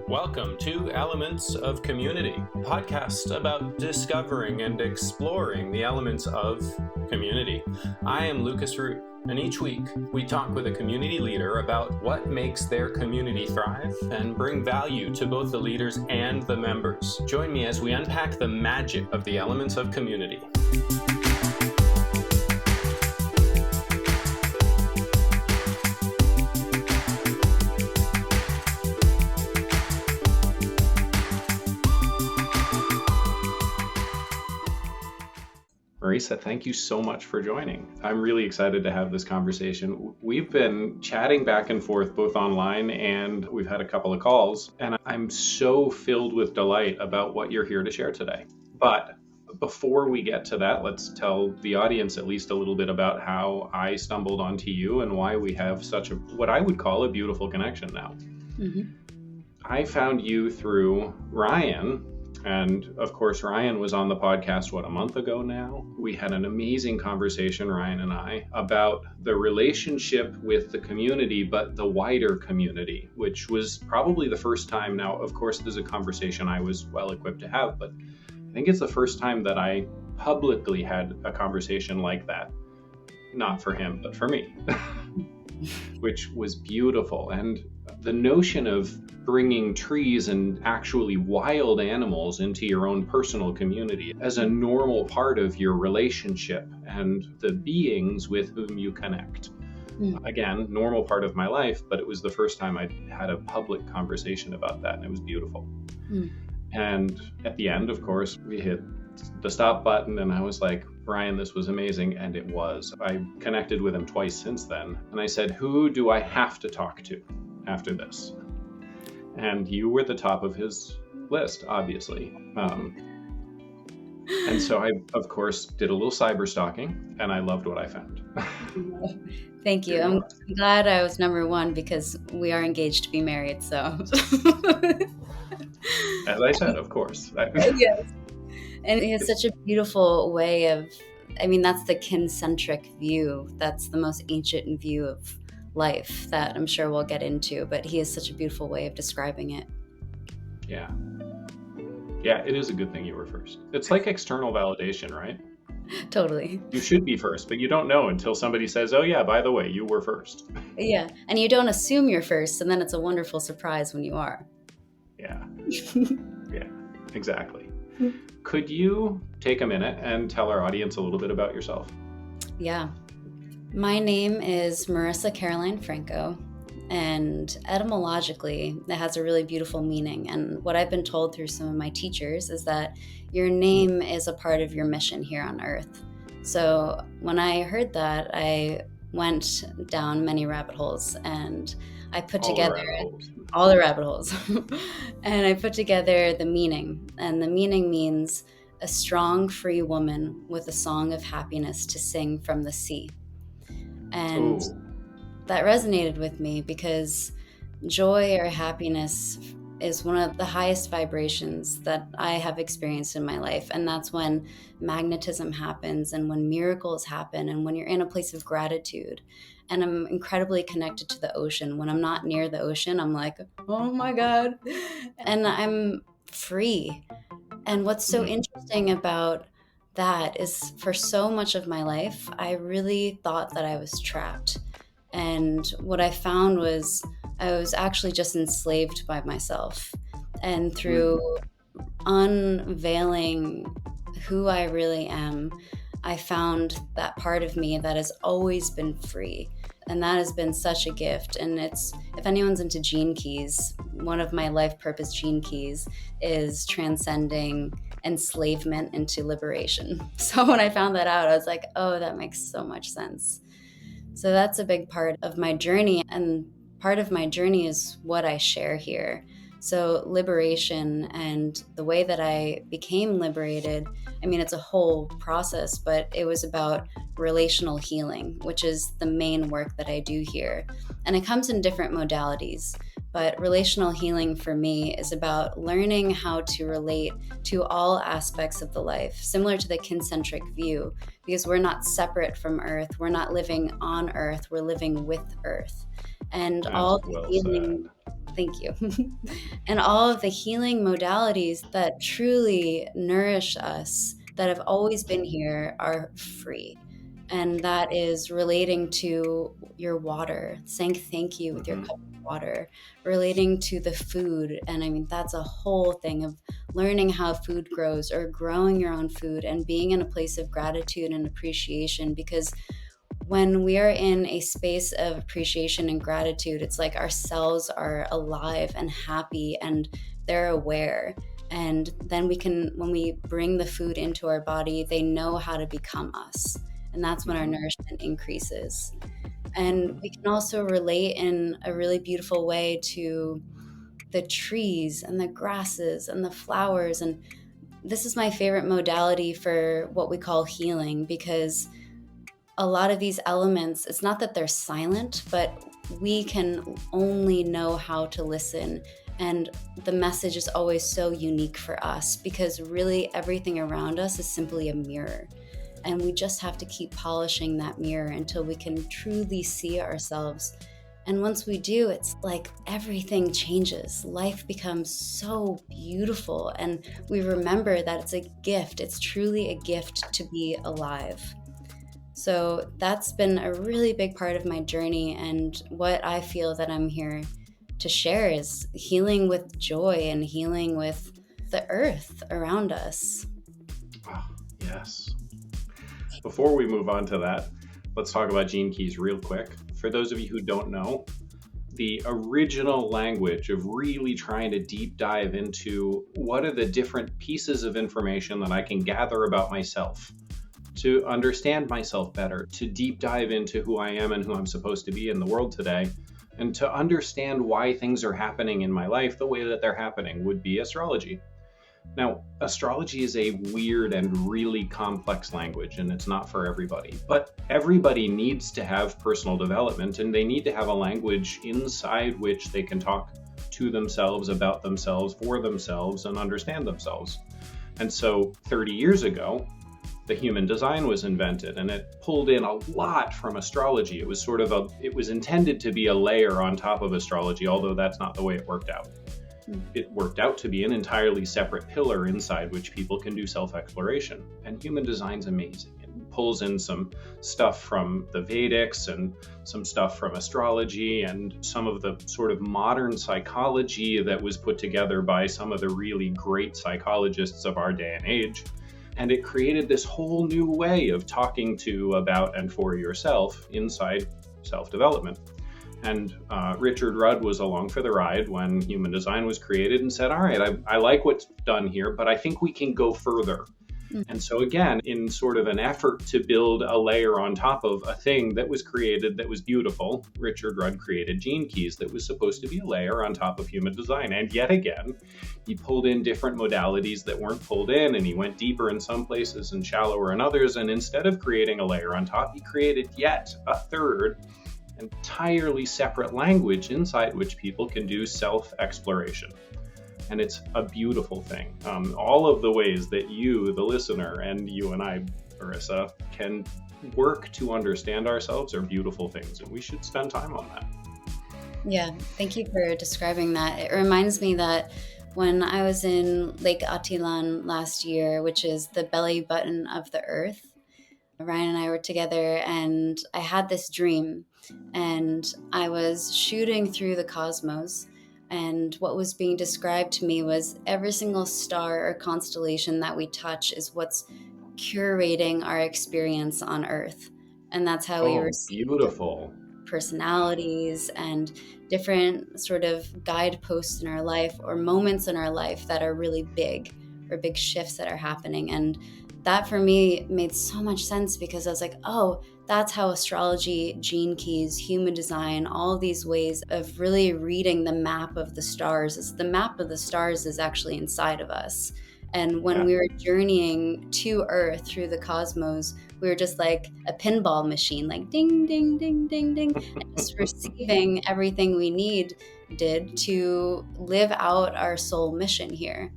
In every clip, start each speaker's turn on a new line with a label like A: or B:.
A: Welcome to Elements of Community, a podcast about discovering and exploring the elements of community. I am Lucas Root, and each week we talk with a community leader about what makes their community thrive and bring value to both the leaders and the members. Join me as we unpack the magic of the elements of community. Marisa, thank you so much for joining. I'm really excited to have this conversation. We've been chatting back and forth both online and we've had a couple of calls, and I'm so filled with delight about what you're here to share today. But before we get to that, let's tell the audience at least a little bit about how I stumbled onto you and why we have such what I would call a beautiful connection now. Mm-hmm. I found you through Ryan. And of course, Ryan was on the podcast, a month ago now? We had an amazing conversation, Ryan and I, about the relationship with the community, but the wider community, which was probably the first time. Now, of course, there's a conversation I was well equipped to have, but I think it's the first time that I publicly had a conversation like that. Not for him, but for me, which was beautiful. And the notion of bringing trees and actually wild animals into your own personal community as a normal part of your relationship and the beings with whom you connect. Again, normal part of my life, but it was the first time I'd had a public conversation about that, and it was beautiful. And at the end, of course, we hit the stop button, and I was like, Ryan, this was amazing, and it was. I connected with him twice since then, and I said, who do I have to talk to after this? And you were the top of his list, obviously. And so I, of course, did a little cyber stalking, and I loved what I found.
B: Thank you. I'm glad I was number one because we are engaged to be married, so.
A: As I said, of course.
B: Yes. And he has such a beautiful way of, that's the kin-centric view. That's the most ancient view of life that I'm sure we'll get into, but he has such a beautiful way of describing it.
A: Yeah, it is a good thing you were first. It's like external validation, right?
B: Totally.
A: You should be first, but you don't know until somebody says, oh yeah, by the way, you were first.
B: Yeah, and you don't assume you're first, and then it's a wonderful surprise when you are.
A: Yeah, exactly. Could you take a minute and tell our audience a little bit about yourself?
B: Yeah. My name is Marisa Caroline Franco, and etymologically, that has a really beautiful meaning. And what I've been told through some of my teachers is that your name is a part of your mission here on Earth. So when I heard that, I went down many rabbit holes, and I put together all the rabbit holes. And I put together the meaning. And the meaning means a strong, free woman with a song of happiness to sing from the sea. And that resonated with me because joy or happiness is one of the highest vibrations that I have experienced in my life. And that's when magnetism happens and when miracles happen and when you're in a place of gratitude. And I'm incredibly connected to the ocean. When I'm not near the ocean, I'm like, oh my God. And I'm free. And what's so interesting about that is for so much of my life, I really thought that I was trapped. And what I found was I was actually just enslaved by myself. And through unveiling who I really am, I found that part of me that has always been free. And that has been such a gift. And it's, if anyone's into gene keys, one of my life purpose gene keys is transcending enslavement into liberation. So when I found that out, I was like, oh, that makes so much sense. So that's a big part of my journey. And part of my journey is what I share here. So liberation and the way that I became liberated, it's a whole process, but it was about relational healing, which is the main work that I do here. And it comes in different modalities, But relational healing for me is about learning how to relate to all aspects of the life, similar to the kincentric view, because we're not separate from Earth. We're not living on Earth. We're living with Earth. And
A: That's
B: all the
A: well said.
B: healing, thank you. And all of the healing modalities that truly nourish us, that have always been here, are free. And that is relating to your water, saying thank you with your
A: Hmm.
B: cup of water, relating to the food. And I mean, that's a whole thing of learning how food grows or growing your own food and being in a place of gratitude and appreciation. Because when we are in a space of appreciation and gratitude, it's like our cells are alive and happy and they're aware. And then when we bring the food into our body, they know how to become us. And that's when our
A: Hmm.
B: nourishment increases. And
A: Hmm.
B: we can also relate in a really beautiful way to the trees and the grasses and the flowers. And this is my favorite modality for what we call healing, because a lot of these elements, it's not that they're silent, but we can only know how to listen. And the message is always so unique for us, because really everything around us is simply a mirror. And we just have to keep polishing that mirror until we can truly see ourselves. And once we do, it's like everything changes. Life becomes so beautiful. And we remember that it's a gift. It's truly a gift to be alive. So that's been a really big part of my journey. And what I feel that I'm here to share is healing with joy and healing with the earth around us.
A: Ah, yes. Before we move on to that, let's talk about gene keys real quick. For those of you who don't know, the original language of really trying to deep dive into what are the different pieces of information that I can gather about myself to understand myself better, to deep dive into who I am and who I'm supposed to be in the world today, and to understand why things are happening in my life the way that they're happening would be astrology. Now, astrology is a weird and really complex language, and it's not for everybody. But everybody needs to have personal development, and they need to have a language inside which they can talk to themselves, about themselves, for themselves, and understand themselves. And so 30 years ago, the human design was invented, and it pulled in a lot from astrology. It was intended to be a layer on top of astrology, although that's not the way it worked out. It worked out to be an entirely separate pillar inside which people can do self-exploration. And human design's amazing. It pulls in some stuff from the Vedics and some stuff from astrology and some of the sort of modern psychology that was put together by some of the really great psychologists of our day and age. And it created this whole new way of talking to, about, and for yourself inside self-development. And Richard Rudd was along for the ride when human design was created and said, all right, I like what's done here, but I think we can go further. And so again, in sort of an effort to build a layer on top of a thing that was created that was beautiful, Richard Rudd created Gene Keys that was supposed to be a layer on top of human design. And yet again, he pulled in different modalities that weren't pulled in, and he went deeper in some places and shallower in others. And instead of creating a layer on top, he created yet a third entirely separate language inside which people can do self-exploration. And it's a beautiful thing. All of the ways that you, the listener, and you and I, Marisa, can work to understand ourselves are beautiful things, and we should spend time on that.
B: Yeah, thank you for describing that. It reminds me that when I was in Lake Atilan last year, which is the belly button of the earth, Ryan and I were together, and I had this dream, and I was shooting through the cosmos. And what was being described to me was every single star or constellation that we touch is what's curating our experience on Earth. And that's how we
A: Oh,
B: receive
A: beautiful.
B: personalities and different sort of guideposts in our life or moments in our life that are really big, or big shifts that are happening. And that for me made so much sense, because I was like, oh, that's how astrology, gene keys, human design, all of these ways of really reading the map of the stars, is the map of the stars is actually inside of us. And when
A: Yeah.
B: we were journeying to Earth through the cosmos, we were just like a pinball machine, like ding, ding, ding, ding, ding, and just receiving everything we need did to live out our soul mission here.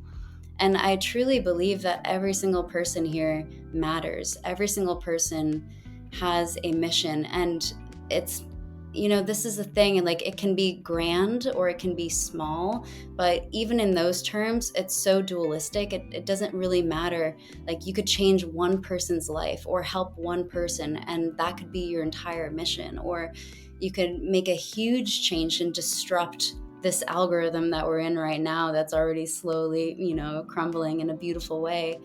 B: And I truly believe that every single person here matters. Every single person has a mission. And it's, this is the thing. And like, it can be grand or it can be small. But even in those terms, it's so dualistic. It doesn't really matter. Like, you could change one person's life or help one person, and that could be your entire mission. Or you could make a huge change and disrupt this algorithm that we're in right now that's already slowly, crumbling in a beautiful way.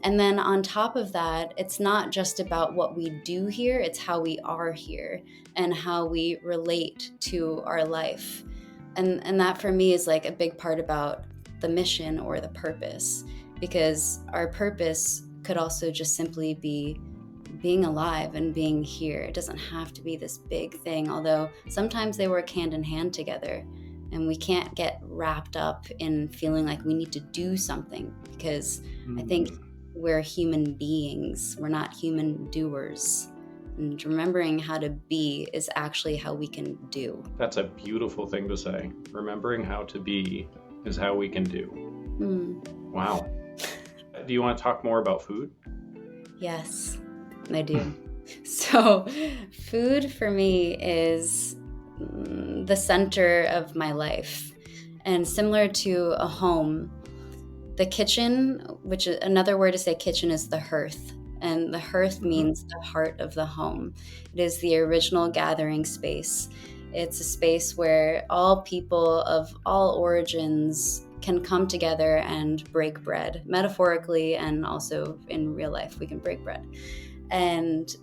B: And then on top of that, it's not just about what we do here, it's how we are here and how we relate to our life. And that for me is like a big part about the mission or the purpose, because our purpose could also just simply be being alive and being here. It doesn't have to be this big thing, although sometimes they work hand in hand together. And we can't get wrapped up in feeling like we need to do something, because I think we're human beings. We're not human doers. And remembering how to be is actually how we can do.
A: That's a beautiful thing to say. Remembering how to be is how we can do. Wow. Do you want to talk more about food?
B: Yes, I do. So food for me is the center of my life. And similar to a home, the kitchen, which is another word to say kitchen, is the hearth. And the hearth means the heart of the home. It is the original gathering space. It's a space where all people of all origins can come together and break bread, metaphorically, and also in real life, we can break bread. And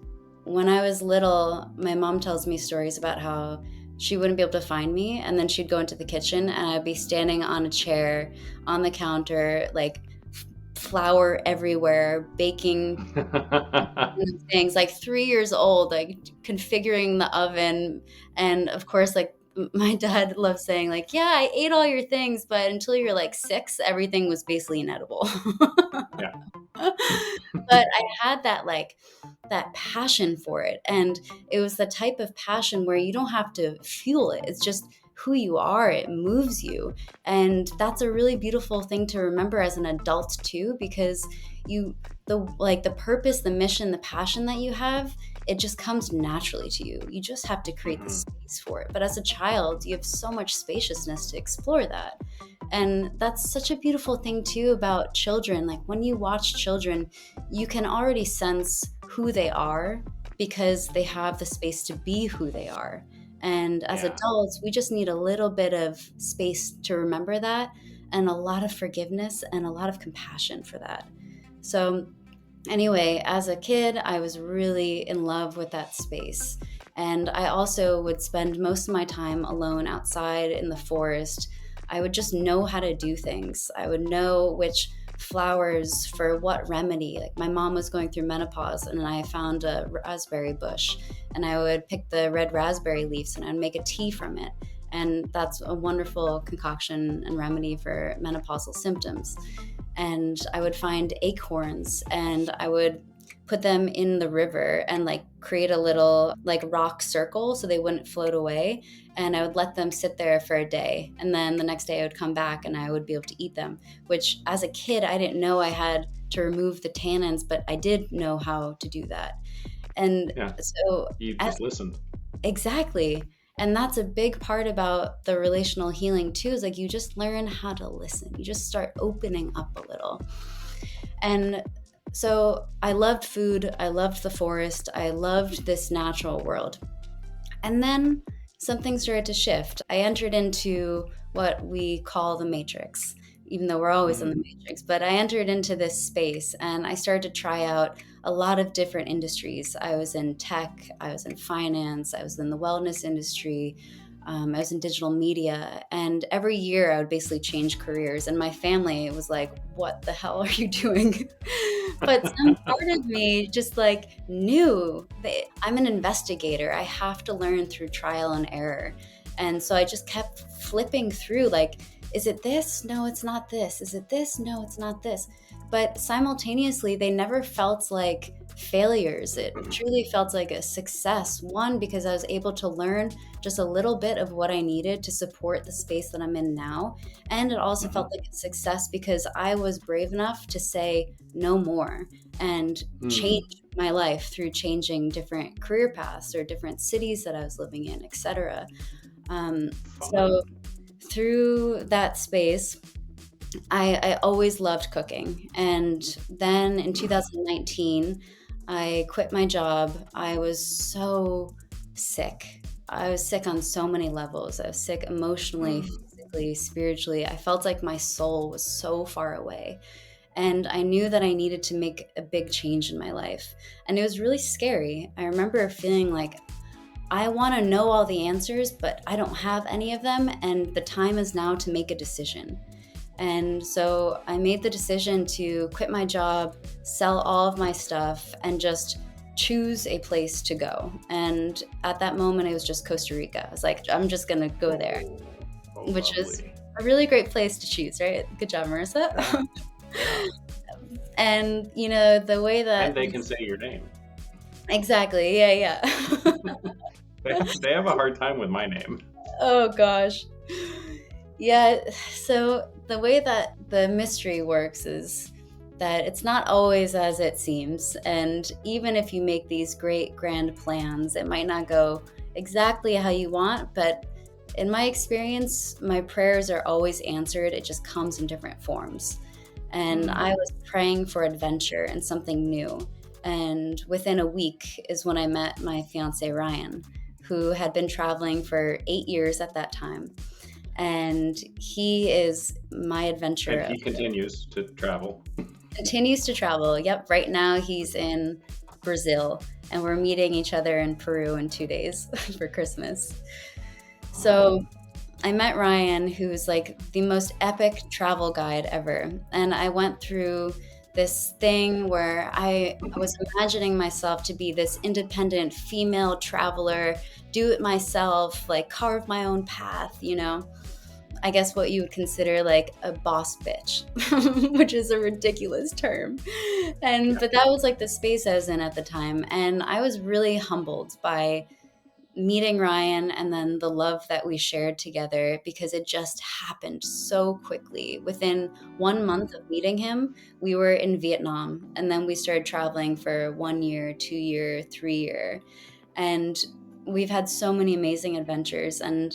B: when I was little, my mom tells me stories about how she wouldn't be able to find me, and then she'd go into the kitchen and I'd be standing on a chair on the counter, like flour everywhere, baking things, like 3 years old, like configuring the oven. And of course, like my dad loves saying, like, yeah, I ate all your things, but until you're like 6, everything was basically inedible.
A: Yeah.
B: But I had that passion for it. And it was the type of passion where you don't have to fuel it. It's just who you are. It moves you. And that's a really beautiful thing to remember as an adult too, because the purpose, the mission, the passion that you have, it just comes naturally to you. You just have to create the space for it. But as a child, you have so much spaciousness to explore that. And that's such a beautiful thing too about children. Like when you watch children, you can already sense who they are because they have the space to be who they are. And as adults, we just need a little bit of space to remember that, and a lot of forgiveness and a lot of compassion for that. So anyway, as a kid, I was really in love with that space. And I also would spend most of my time alone outside in the forest. I would just know how to do things. I would know which flowers for what remedy. Like my mom was going through menopause and I found a raspberry bush, and I would pick the red raspberry leaves and I'd make a tea from it. And that's a wonderful concoction and remedy for menopausal symptoms. And I would find acorns and I would put them in the river and like create a little like rock circle so they wouldn't float away. And I would let them sit there for a day. And then the next day I would come back and I would be able to eat them, which as a kid, I didn't know I had to remove the tannins, but I did know how to do that. And so
A: you just listened.
B: Exactly. And that's a big part about the relational healing too, is like you just learn how to listen. You just start opening up a little. And so I loved food. I loved the forest. I loved this natural world. And then something started to shift. I entered into what we call the matrix, even though we're always in the matrix, but I entered into this space and I started to try out a lot of different industries. I was in tech, I was in finance, I was in the wellness industry, I was in digital media, and every year I would basically change careers. And my family was like, what the hell are you doing? But some part of me just like knew that I'm an investigator. I have to learn through trial and error. And so I just kept flipping through like, is it this? No, it's not this. Is it this? No, it's not this. But simultaneously, they never felt like failures. It truly felt like a success. One, because I was able to learn just a little bit of what I needed to support the space that I'm in now. And it also
A: Mhm.
B: felt like a success because I was brave enough to say no more and
A: Mm.
B: change my life through changing different career paths or different cities that I was living in, etc. So
A: Fun.
B: through that space, I always loved cooking. And then in
A: Mm.
B: 2019, I quit my job. I was so sick. I was sick on so many levels. I was sick emotionally,
A: Mm.
B: physically, spiritually. I felt like my soul was so far away. And I knew that I needed to make a big change in my life. And it was really scary. I remember feeling like I want to know all the answers, but I don't have any of them. And the time is now to make a decision. And so I made the decision to quit my job, sell all of my stuff, and just choose a place to go. And at that moment, it was just Costa Rica. I was like, I'm just going to go there,
A: Oh, oh,
B: which is
A: lovely.
B: a really great place to choose, right? Good job,
A: Yeah,
B: Marissa.
A: yeah.
B: And, you know, the way
A: And
B: that
A: they can say your name.
B: exactly, yeah, yeah.
A: They have a hard time with my name.
B: Oh, gosh. Yeah, so the way that the mystery works is that it's not always as it seems. And even if you make these great grand plans, it might not go exactly how you want. But in my experience, my prayers are always answered. It just comes in different forms. And I
A: Mm.
B: was praying for adventure and something new. And within a week is when I met my fiance, Ryan, who had been traveling for 8 years at that time, and he is my
A: And
B: adventure.
A: he continues to travel.
B: Continues to travel. Yep, right now he's in Brazil, and we're meeting each other in Peru in 2 days for Christmas. So
A: Fun.
B: I met Ryan, who's like the most epic travel guide ever. And I went through this thing where I was imagining myself to be this independent female traveler, do it myself, like carve my own path, you know? I guess what you would consider like a boss bitch, which is a ridiculous term. And
A: Yeah.
B: but that was like the space I was in at the time. And I was really humbled by meeting Ryan and then the love that we shared together because it just happened so quickly. Within 1 month of meeting him, we were in Vietnam and then we started traveling for 1 year, 2 year, 3 year. And we've had so many amazing adventures. And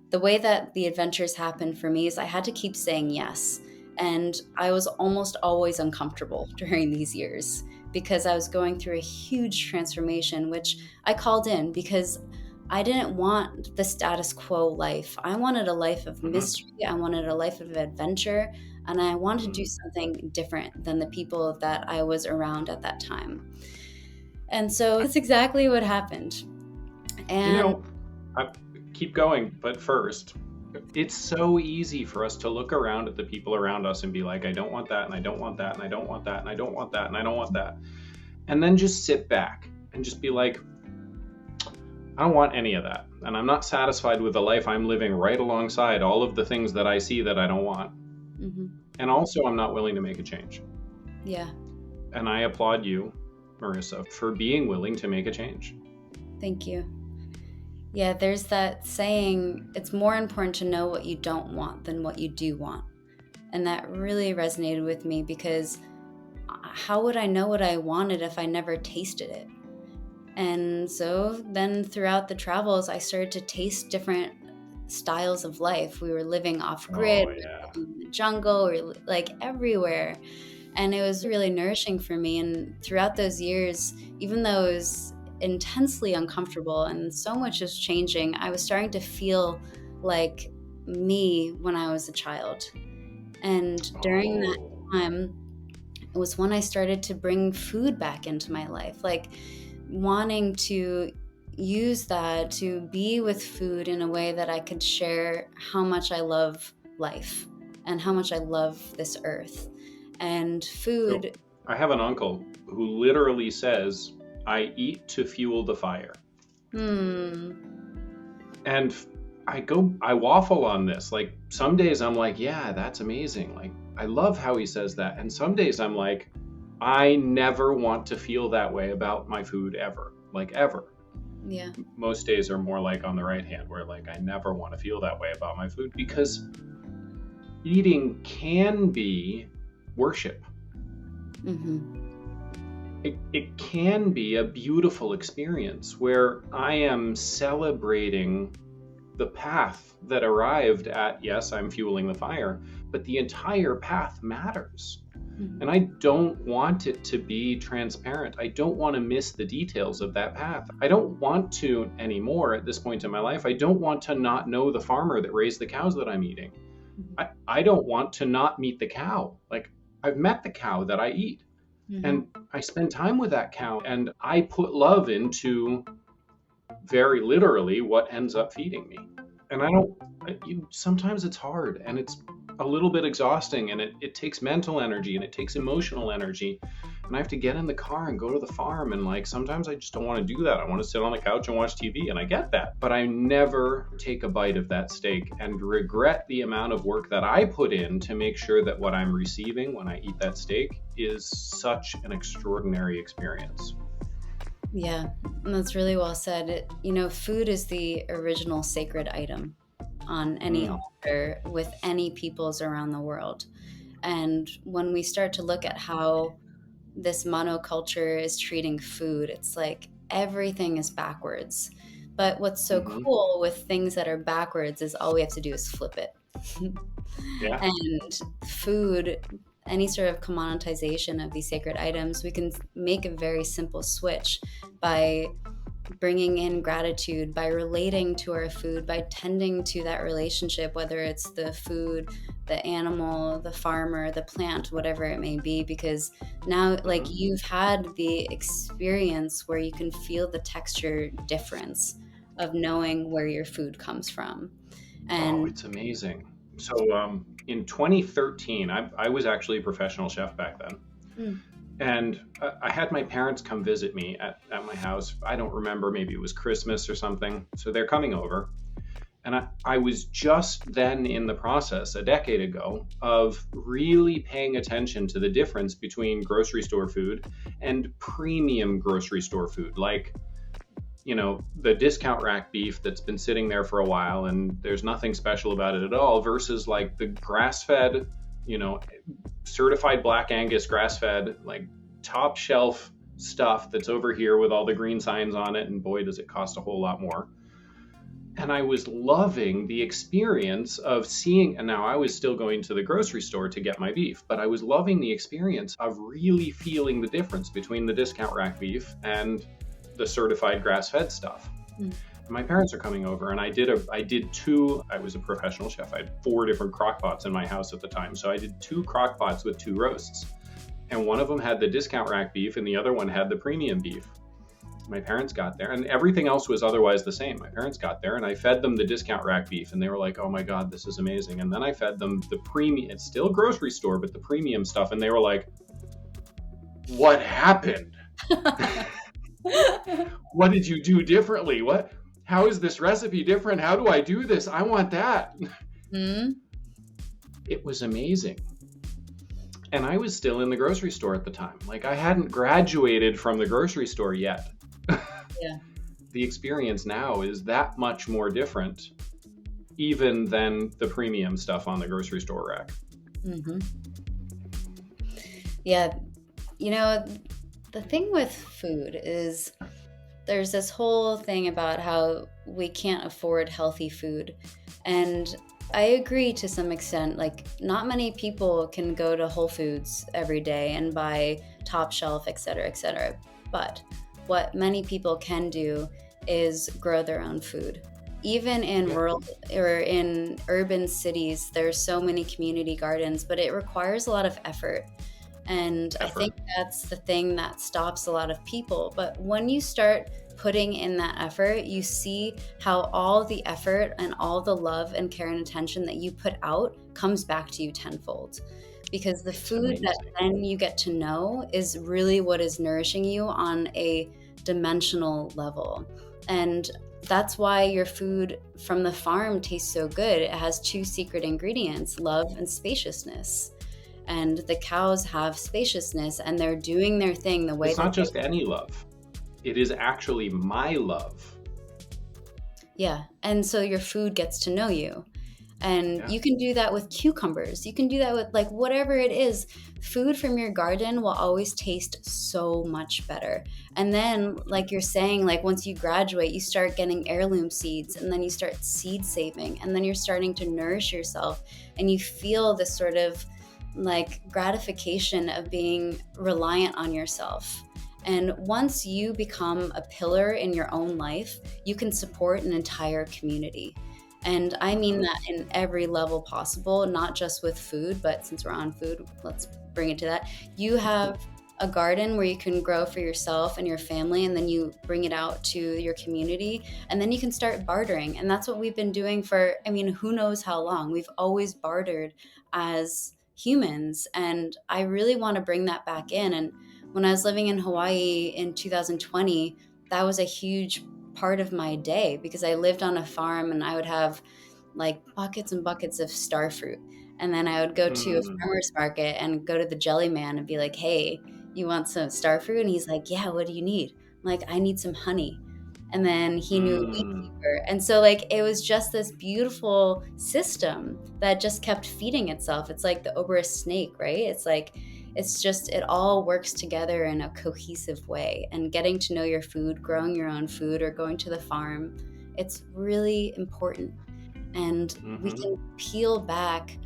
B: the way that the adventures happened for me is I had to keep saying yes. And I was almost always uncomfortable during these years because I was going through a huge transformation, which I called in because I didn't want the status quo life. I wanted a life of
A: Hmm.
B: mystery. I wanted a life of adventure. And I wanted to do
A: Mm.
B: something different than the people that I was around at that time. And so that's exactly what happened.
A: You
B: And
A: know, I keep going, but first, it's so easy for us to look around at the people around us and be like, I don't want that, and I don't want that, and I don't want that, and I don't want that, and I don't want that. And then just sit back and just be like, I don't want any of that. And I'm not satisfied with the life I'm living right alongside all of the things that I see that I don't want.
B: mhm,
A: And also, I'm not willing to make a change.
B: yeah,
A: And I applaud you, Marissa, for being willing to make a change.
B: thank you. Yeah, there's that saying, it's more important to know what you don't want than what you do want. And that really resonated with me because how would I know what I wanted if I never tasted it? And so then throughout the travels, I started to taste different styles of life. We were living off grid,
A: Oh,
B: we
A: yeah.
B: were living in the jungle, we were like everywhere. And it was really nourishing for me. And throughout those years, even though it was intensely uncomfortable and so much is changing, I was starting to feel like me when I was a child. And during that
A: Oh.
B: time, it was when I started to bring food back into my life, like wanting to use that to be with food in a way that I could share how much I love life and how much I love this earth. And
A: So
B: food,
A: I have an uncle who literally says, I eat to fuel the fire.
B: hmm,
A: And I waffle on this. Like some days I'm like, yeah, that's amazing. Like I love how he says that. And some days I'm like, I never want to feel that way about my food ever, like ever.
B: Yeah.
A: Most days are more like on the right hand, where like I never want to feel that way about my food, because eating can be worship.
B: Mm-hmm.
A: It can be a beautiful experience where I am celebrating the path that arrived at, yes, I'm fueling the fire, but the entire path matters.
B: Mm-hmm.
A: And I don't want it to be transparent. I don't want to miss the details of that path. I don't want to anymore at this point in my life. I don't want to not know the farmer that raised the cows that I'm eating. I don't want to not meet the cow. Like, I've met the cow that I eat.
B: Mm-hmm.
A: And I spend time with that cow, and I put love into very literally what ends up feeding me. And sometimes it's hard, and it's a little bit exhausting, and it takes mental energy and it takes emotional energy. And I have to get in the car and go to the farm. And like, sometimes I just don't want to do that. I want to sit on the couch and watch TV, and I get that. But I never take a bite of that steak and regret the amount of work that I put in to make sure that what I'm receiving when I eat that steak is such an extraordinary experience.
B: Yeah, that's really well said. Food is the original sacred item on any altar with any peoples around the world. And when we start to look at how this monoculture is treating food, it's like everything is backwards. But what's so cool with things that are backwards is all we have to do is flip it.
A: Yeah.
B: And food, any sort of commoditization of these sacred items, we can make a very simple switch by bringing in gratitude, by relating to our food, by tending to that relationship, whether it's the food, the animal, the farmer, the plant, whatever it may be, because now like you've had the experience where you can feel the texture difference of knowing where your food comes from. And
A: it's amazing. So in 2013, I was actually a professional chef back then. And I had my parents come visit me at my house. I don't remember, maybe it was Christmas or something. So they're coming over. And I was just then in the process, a decade ago, of really paying attention to the difference between grocery store food and premium grocery store food. Like, the discount rack beef that's been sitting there for a while and there's nothing special about it at all, versus like the grass-fed, certified Black Angus grass-fed, like top shelf stuff that's over here with all the green signs on it, and boy, does it cost a whole lot more. And I was loving the experience of seeing, and now I was still going to the grocery store to get my beef, but I was loving the experience of really feeling the difference between the discount rack beef and the certified grass-fed stuff. My parents are coming over, and I was a professional chef. I had 4 different crock pots in my house at the time. So I did 2 crock pots with 2 roasts. And one of them had the discount rack beef and the other one had the premium beef. My parents got there, and everything else was otherwise the same. My parents got there and I fed them the discount rack beef, and they were like, oh my God, this is amazing. And then I fed them the premium, it's still grocery store, but the premium stuff. And they were like, what happened? What did you do differently? How is this recipe different? How do I do this? I want that. It was amazing. And I was still in the grocery store at the time. Like, I hadn't graduated from the grocery store yet.
B: Yeah.
A: The experience now is that much more different even than the premium stuff on the grocery store rack.
B: Yeah. The thing with food is there's this whole thing about how we can't afford healthy food. And I agree to some extent. Like, not many people can go to Whole Foods every day and buy top shelf, et cetera, et cetera. But what many people can do is grow their own food. Even in rural or in urban cities, there's so many community gardens, but it requires a lot of effort. And I think that's the thing that stops a lot of people. But when you start putting in that effort, you see how all the effort and all the love and care and attention that you put out comes back to you tenfold. Because the food that then you get to know is really what is nourishing you on a dimensional level. And that's why your food from the farm tastes so good. It has 2 secret ingredients, love and spaciousness. and the cows have spaciousness and they're doing their thing the way
A: It's
B: that
A: not just any love. It is actually my love.
B: Yeah. And so your food gets to know you. And
A: Yeah.
B: you can do that with cucumbers. You can do that with like whatever it is. Food from your garden will always taste so much better. And then, like you're saying, like once you graduate, you start getting heirloom seeds and then you start seed saving and then you're starting to nourish yourself and you feel this sort of like gratification of being reliant on yourself. And once you become a pillar in your own life, you can support an entire community. And I mean that in every level possible, not just with food, but since we're on food, let's bring it to that. You have a garden where you can grow for yourself and your family, and then you bring it out to your community, and then you can start bartering. And that's what we've been doing for, I mean, who knows how long. We've always bartered as humans. And I really want to bring that back in. And when I was living in Hawaii in 2020, that was a huge part of my day because I lived on a farm and I would have like buckets and buckets of star fruit. And then I would go to a farmer's market and go to the jelly man and be like, hey, you want some star fruit? And he's like, yeah, what do you need? I'm like, I need some honey. And then he knew a beekeeper. And so like it was just this beautiful system that just kept feeding itself. It's like the Oberus snake, right? It's like it's just it all works together in a cohesive way. And getting to know your food, growing your own food, or going to the farm, it's really important. And we can peel back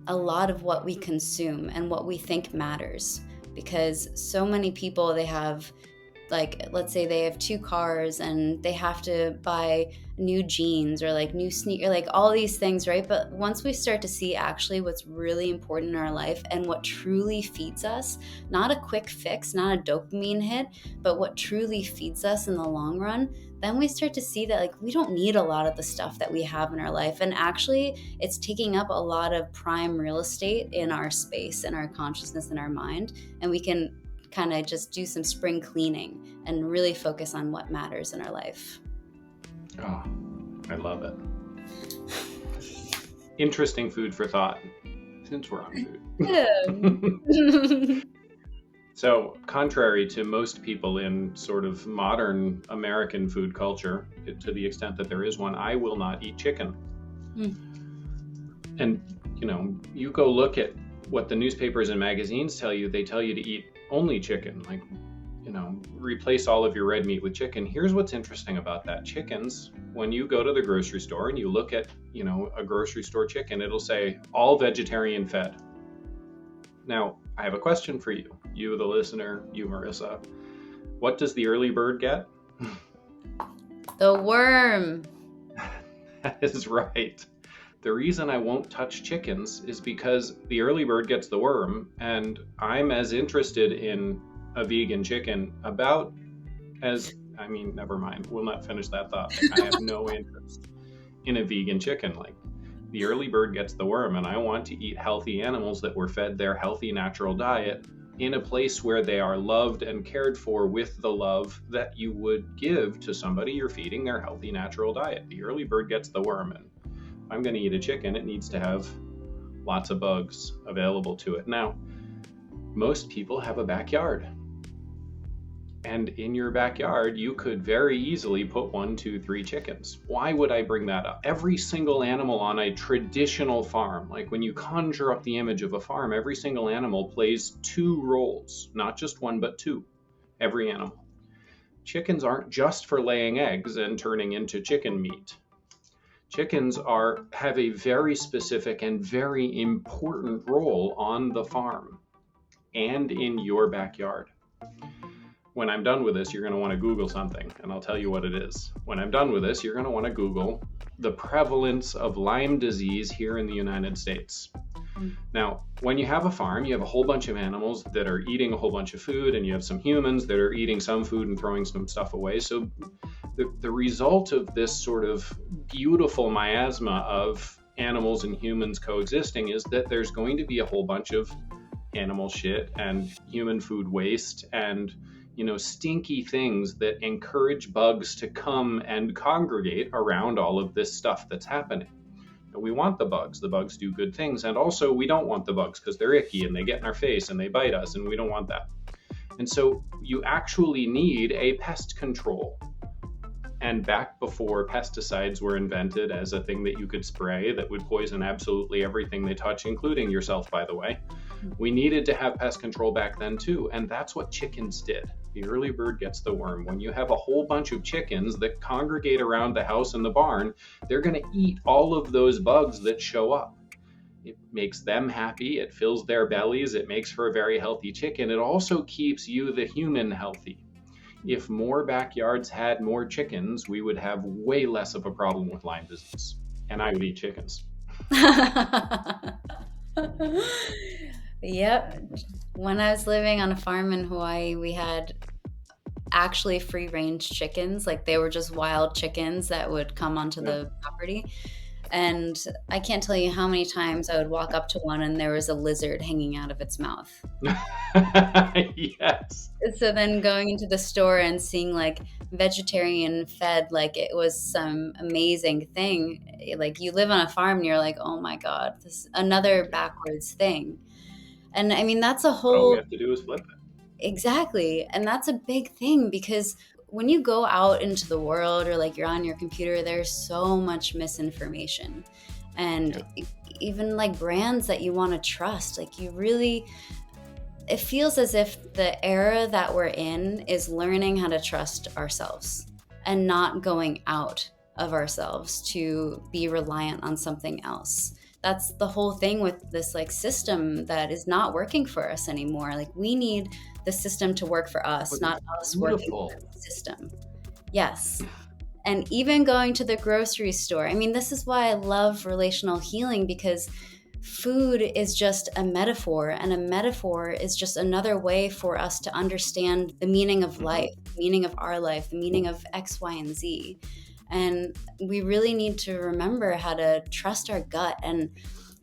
B: a lot of what we consume and what we think matters, because so many people, they have, like, let's say they have 2 cars and they have to buy new jeans or like new sneakers, like all these things, right? But once we start to see actually what's really important in our life and what truly feeds us, not a quick fix, not a dopamine hit, but what truly feeds us in the long run, then we start to see that like we don't need a lot of the stuff that we have in our life. And actually it's taking up a lot of prime real estate in our space and our consciousness and our mind. And we can kind of just do some spring cleaning and really focus on what matters in our life.
A: Oh, I love it. Interesting food for thought, since we're on food. So, contrary to most people in sort of modern American food culture, to the extent that there is one, I will not eat chicken. And, you know, you go look at what the newspapers and magazines tell you, they tell you to eat only chicken, like, you know, replace all of your red meat with chicken. Here's what's interesting about that. Chickens, when you go to the grocery store and you look at, you know, a grocery store chicken, it'll say all vegetarian fed. Now, I have a question for you, the listener, you, Marisa. What does the early bird get?
B: The worm.
A: That is right. The reason I won't touch chickens is because the early bird gets the worm, and I'm as interested in a vegan chicken about as, I mean, never mind. We'll not finish that thought. Like, I have no interest in a vegan chicken. Like, the early bird gets the worm, and I want to eat healthy animals that were fed their healthy, natural diet in a place where they are loved and cared for with the love that you would give to somebody you're feeding their healthy, natural diet. The early bird gets the worm, and if I'm going to eat a chicken, it needs to have lots of bugs available to it. Now, most people have a backyard. And in your backyard, you could very easily put 1, 2, 3 chickens. Why would I bring that up? Every single animal on a traditional farm, like when you conjure up the image of a farm, every single animal plays 2 roles, not just 1, but 2, every animal. Chickens aren't just for laying eggs and turning into chicken meat. Chickens have a very specific and very important role on the farm and in your backyard. When I'm done with this, you're going to want to Google something, and I'll tell you what it is. When I'm done with this, you're going to want to Google the prevalence of Lyme disease here in the United States. Now, when you have a farm, you have a whole bunch of animals that are eating a whole bunch of food, and you have some humans that are eating some food and throwing some stuff away. So the result of this sort of beautiful miasma of animals and humans coexisting is that there's going to be a whole bunch of animal shit and human food waste and, you know, stinky things that encourage bugs to come and congregate around all of this stuff that's happening. We want the bugs. The bugs do good things. And also, we don't want the bugs because they're icky and they get in our face and they bite us, and we don't want that. And so you actually need a pest control. And back before pesticides were invented as a thing that you could spray that would poison absolutely everything they touch, including yourself, by the way, we needed to have pest control back then too. And that's what chickens did. The early bird gets the worm. When you have a whole bunch of chickens that congregate around the house and the barn, they're going to eat all of those bugs that show up. It makes them happy. It fills their bellies. It makes for a very healthy chicken. It also keeps you, the human, healthy. If more backyards had more chickens, we would have way less of a problem with Lyme disease. And I would eat chickens.
B: Yep. When I was living on a farm in Hawaii, we had actually free range chickens. Like they were just wild chickens that would come onto the property. And I can't tell you how many times I would walk up to one and there was a lizard hanging out of its mouth.
A: Yes.
B: So then going into the store and seeing like vegetarian fed, like it was some amazing thing. Like you live on a farm and you're like, oh my God, this is another backwards thing. And I mean, that's a
A: All
B: whole,
A: we have to do is flip it.
B: exactly. And that's a big thing because when you go out into the world or like you're on your computer, there's so much misinformation. And even like brands that you want to trust, like you really, it feels as if the era that we're in is learning how to trust ourselves and not going out of ourselves to be reliant on something else. That's the whole thing with this like system that is not working for us anymore. Like we need the system to work for us, not us working for the system. Yes. And even going to the grocery store. I mean, this is why I love relational healing, because food is just a metaphor, and a metaphor is just another way for us to understand the meaning of life, the meaning of our life, the meaning of X, Y, and Z. And we really need to remember how to trust our gut. And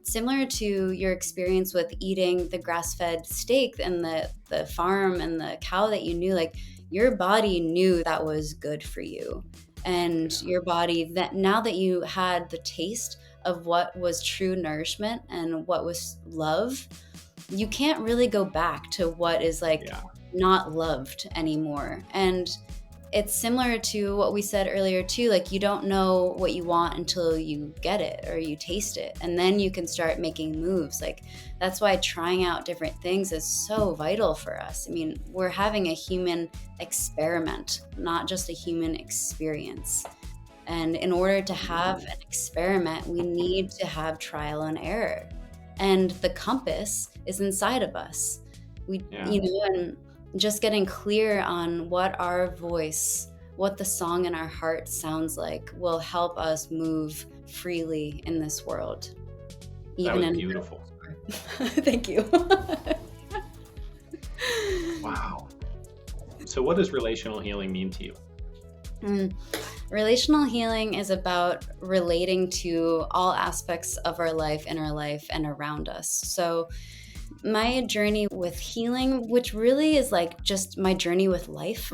B: similar to your experience with eating the grass-fed steak and the farm and the cow that you knew, like your body knew that was good for you. And your body, that now that you had the taste of what was true nourishment and what was love, you can't really go back to what is like not loved anymore. And it's similar to what we said earlier too, like you don't know what you want until you get it or you taste it, and then you can start making moves. Like that's why trying out different things is so vital for us. I mean, we're having a human experiment, not just a human experience. And in order to have an experiment, we need to have trial and error. And the compass is inside of us. And just getting clear on what our voice, what the song in our heart sounds like, will help us move freely in this world.
A: Even that was beautiful.
B: Thank you.
A: Wow. So what does relational healing mean to you?
B: Relational healing is about relating to all aspects of our life, in our life, and around us. So my journey with healing, which really is like just my journey with life,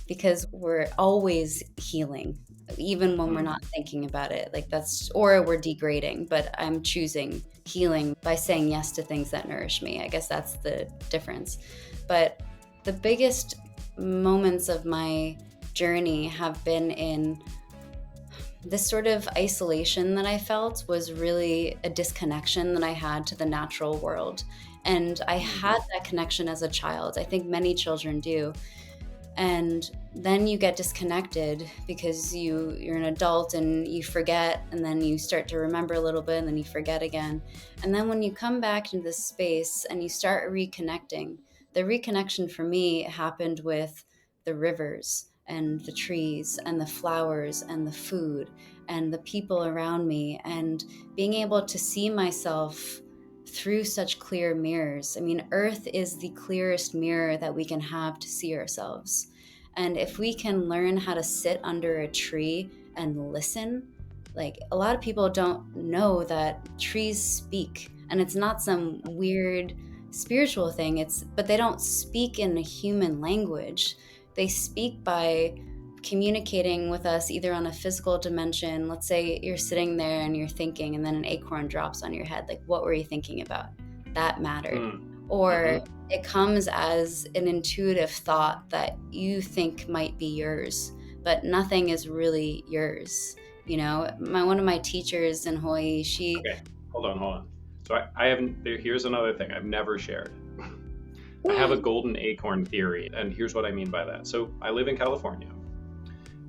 B: because we're always healing, even when we're not thinking about it. Like or we're degrading, but I'm choosing healing by saying yes to things that nourish me. I guess that's the difference. But the biggest moments of my journey have been in this sort of isolation that I felt was really a disconnection that I had to the natural world. And I had that connection as a child. I think many children do. And then you get disconnected because you're an adult and you forget, and then you start to remember a little bit and then you forget again. And then when you come back into this space and you start reconnecting, the reconnection for me happened with the rivers and the trees and the flowers and the food and the people around me, and being able to see myself through such clear mirrors. I mean, Earth is the clearest mirror that we can have to see ourselves. And if we can learn how to sit under a tree and listen, like a lot of people don't know that trees speak, and it's not some weird spiritual thing. But they don't speak in a human language. They speak by communicating with us either on a physical dimension. Let's say you're sitting there and you're thinking, and then an acorn drops on your head. Like, what were you thinking about? That mattered. Or it comes as an intuitive thought that you think might be yours, but nothing is really yours. You know, one of my teachers in Hawaii,
A: Okay, hold on. So I haven't, here's another thing I've never shared. I have a golden acorn theory, and here's what I mean by that. So I live in California.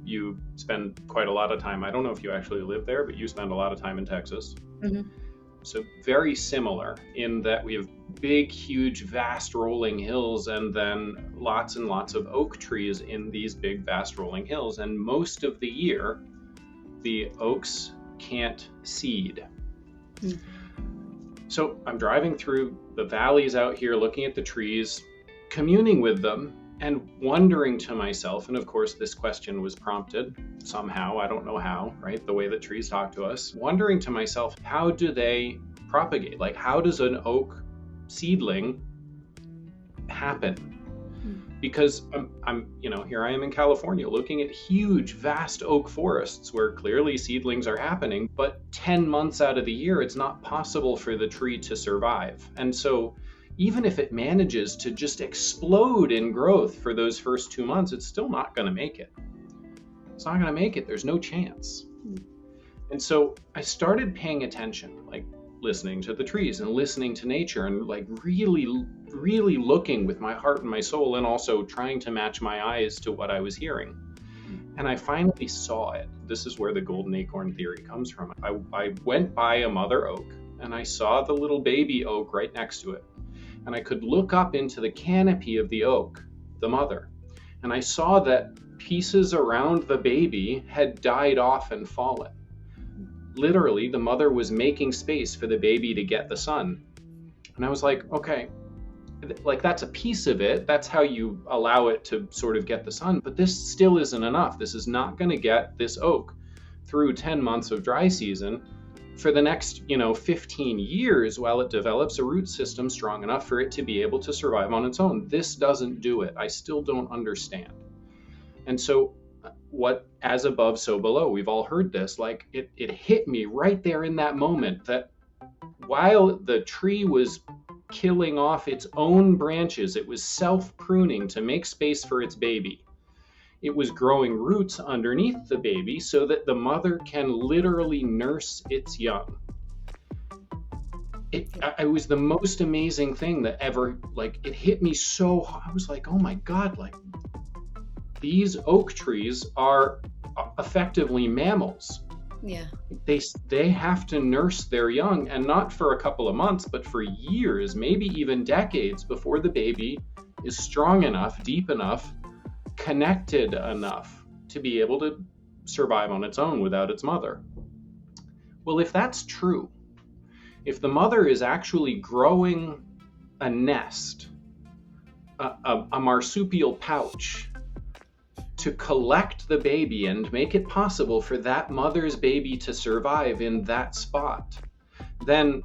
A: You spend quite a lot of time, I don't know if you actually live there, but you spend a lot of time in Texas.
B: Mm-hmm.
A: So very similar in that we have big, huge, vast rolling hills, and then lots and lots of oak trees in these big, vast rolling hills. And most of the year, the oaks can't seed. Mm. So I'm driving through the valleys out here, looking at the trees, communing with them, and wondering to myself, and of course this question was prompted somehow, I don't know how, right? The way that trees talk to us, wondering to myself, how do they propagate? Like, how does an oak seedling happen? Because I'm here I am in California looking at huge, vast oak forests where clearly seedlings are happening, but 10 months out of the year, it's not possible for the tree to survive. And so even if it manages to just explode in growth for those first 2 months, it's still not going to make it. It's not going to make it. There's no chance. And so I started paying attention, like listening to the trees and listening to nature and like really looking with my heart and my soul, and also trying to match my eyes to what I was hearing. And I finally saw it. This is where the golden acorn theory comes from. I went by a mother oak and I saw the little baby oak right next to it. And I could look up into the canopy of the oak, the mother, and I saw that pieces around the baby had died off and fallen. Literally, the mother was making space for the baby to get the sun. And I was like, okay, like that's a piece of it. That's how you allow it to sort of get the sun. But this still isn't enough. This is not going to get this oak through 10 months of dry season for the next, 15 years while it develops a root system strong enough for it to be able to survive on its own. This doesn't do it. I still don't understand. And so what, as above, so below, we've all heard this, like it hit me right there in that moment that while the tree was killing off its own branches, it was self-pruning to make space for its baby. It was growing roots underneath the baby so that the mother can literally nurse its young. It was the most amazing thing that ever, like, it hit me so hard. I was like, oh my God, like, these oak trees are effectively mammals.
B: Yeah.
A: They have to nurse their young, and not for a couple of months, but for years, maybe even decades before the baby is strong enough, deep enough, connected enough to be able to survive on its own without its mother. Well, if that's true, if the mother is actually growing a nest, a marsupial pouch, to collect the baby and make it possible for that mother's baby to survive in that spot, then,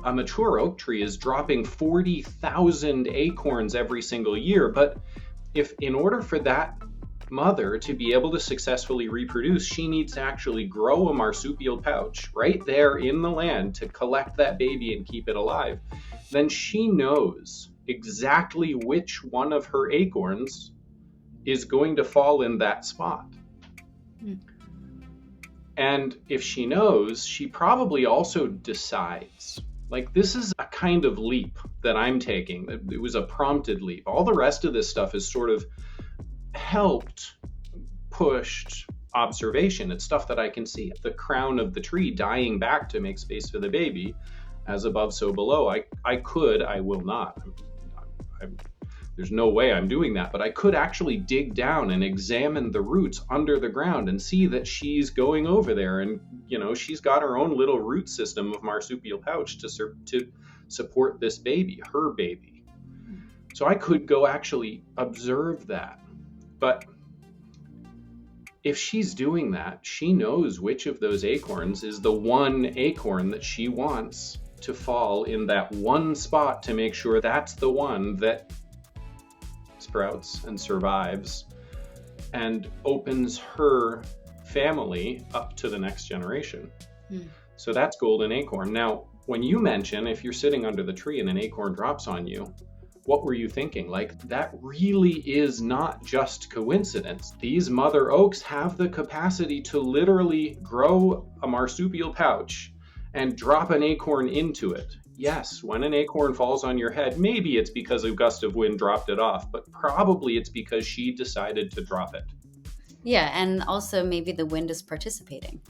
A: a mature oak tree is dropping 40,000 acorns every single year. But if in order for that mother to be able to successfully reproduce, she needs to actually grow a marsupial pouch right there in the land to collect that baby and keep it alive, then she knows exactly which one of her acorns is going to fall in that spot. And if she knows, she probably also decides. Like, this is a kind of leap that I'm taking. It was a prompted leap. All the rest of this stuff is sort of helped, pushed observation. It's stuff that I can see. The crown of the tree dying back to make space for the baby, as above, so below. I will not. There's no way I'm doing that, but I could actually dig down and examine the roots under the ground and see that she's going over there, and she's got her own little root system of marsupial pouch to support this baby, her baby. So I could go actually observe that. But if she's doing that, she knows which of those acorns is the one acorn that she wants to fall in that one spot to make sure that's the one that sprouts and survives and opens her family up to the next generation. So that's golden acorn. Now, when you mention if you're sitting under the tree and an acorn drops on you, what were you thinking? Like, that really is not just coincidence. These mother oaks have the capacity to literally grow a marsupial pouch and drop an acorn into it. Yes, when an acorn falls on your head, maybe it's because a gust of wind dropped it off, but probably it's because she decided to drop it.
B: Yeah, and also maybe the wind is participating.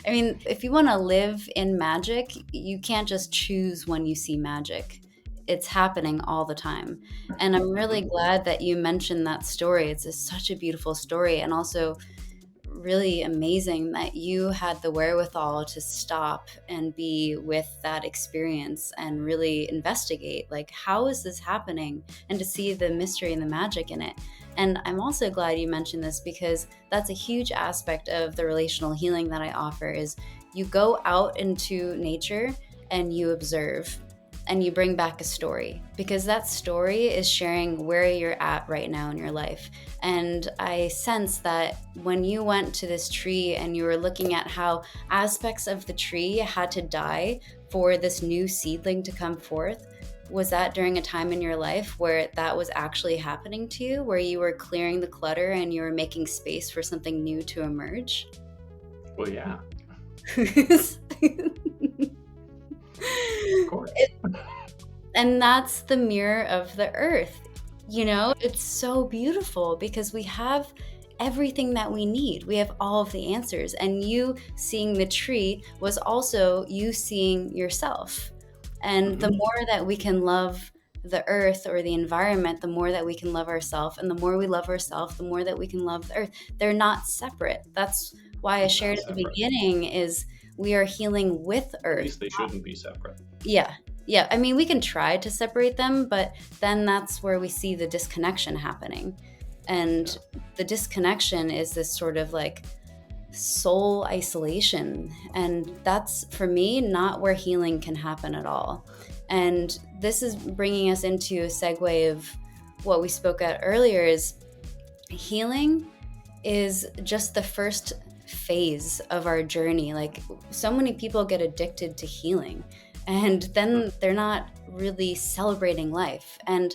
B: I mean, if you want to live in magic, you can't just choose when you see magic. It's happening all the time. And I'm really glad that you mentioned that story. Such a beautiful story, and also really amazing that you had the wherewithal to stop and be with that experience and really investigate, like, how is this happening, and to see the mystery and the magic in it. And I'm also glad you mentioned this, because that's a huge aspect of the relational healing that I offer is you go out into nature and you observe and you bring back a story, because that story is sharing where you're at right now in your life. And I sense that when you went to this tree and you were looking at how aspects of the tree had to die for this new seedling to come forth, was that during a time in your life where that was actually happening to you, where you were clearing the clutter and you were making space for something new to emerge?
A: Well, yeah. Of course.
B: And that's the mirror of the earth. You know, it's so beautiful because we have everything that we need. We have all of the answers. And you seeing the tree was also you seeing yourself. And the more that we can love the earth or the environment, the more that we can love ourselves. And the more we love ourselves, the more that we can love the earth. They're not separate. That's why I shared at the beginning is we are healing with earth.
A: At least they shouldn't be separate.
B: Yeah. Yeah. I mean, we can try to separate them, but then that's where we see the disconnection happening. And the disconnection is this sort of like soul isolation. And that's, for me, not where healing can happen at all. And this is bringing us into a segue of what we spoke at earlier is healing is just the first phase of our journey. Like, so many people get addicted to healing and then they're not really celebrating life. And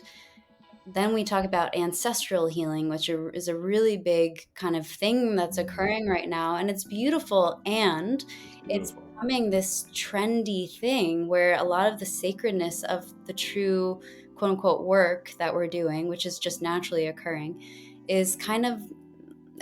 B: then we talk about ancestral healing, which is a really big kind of thing that's occurring right now. And it's beautiful. And it's becoming this trendy thing where a lot of the sacredness of the true quote unquote work that we're doing, which is just naturally occurring, is kind of,